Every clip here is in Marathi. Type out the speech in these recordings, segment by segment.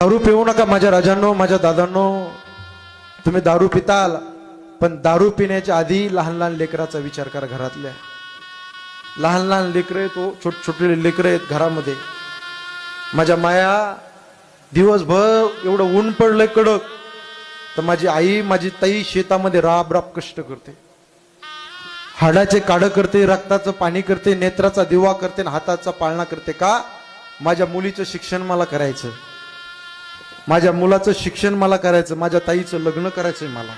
दारू पिऊ नका माझ्या राजांनो, माझ्या दादांनो. तुम्ही दारू पिताल, पण दारू पिण्याच्या आधी लहान लहान लेकराचा विचार करा. घरातल्या लहान लहान लेकरं आहेत, छोट छोटे लेकरं आहेत घरामध्ये. माझ्या माया, दिवसभर एवढं ऊन पडलंय कडक, तर माझी आई माझी ताई शेतामध्ये राब राब कष्ट करते, हाडाचे काढ करते, रक्ताचं पाणी करते, नेत्राचा दिवा करते, हाताचा पाळणा करते. का? माझ्या मुलीचं शिक्षण मला करायचं, माझ्या मुलाचं शिक्षण मला करायचं, माझ्या ताईचं लग्न करायचंय मला.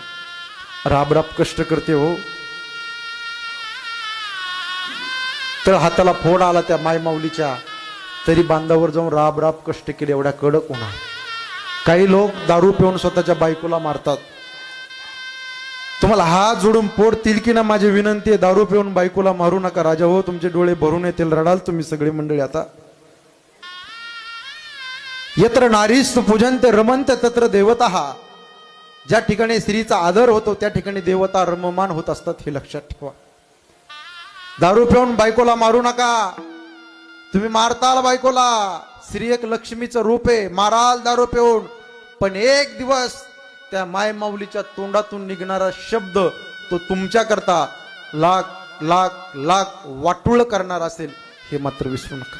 राब राब कष्ट करते हो. तर हाताला फोड आला त्या माय माऊलीच्या, तरी बांधावर जाऊन राब राब कष्ट केले एवढ्या कडक उन्हात. काही लोक दारू पिऊन स्वतःच्या बायकोला मारतात. तुम्हाला हात जोडून पोटतील की ना माझी विनंती आहे, दारू पिऊन बायकोला मारू नका. राजा हो, तुमचे डोळे भरून येतील, रडाल तुम्ही सगळी मंडळी. आता यत्र नारीस्तु पूजन्ते रमन्ते तत्र देवताः. ज्या ठिकाणी स्त्रीचा आदर होतो त्या ठिकाणी देवता रममान होत असतात, हे लक्षात ठेवा. दारू पिऊन बायकोला मारू नका. तुम्ही मारताल बायकोला, स्त्री एक लक्ष्मीचं रूप आहे, माराल दारू पिऊन, पण एक दिवस त्या माय माऊलीच्या तोंडातून निघणारा शब्द तो तुमच्या करता लाख लाख लाख वाटुळ करणार असेल, हे मात्र विसरू नका.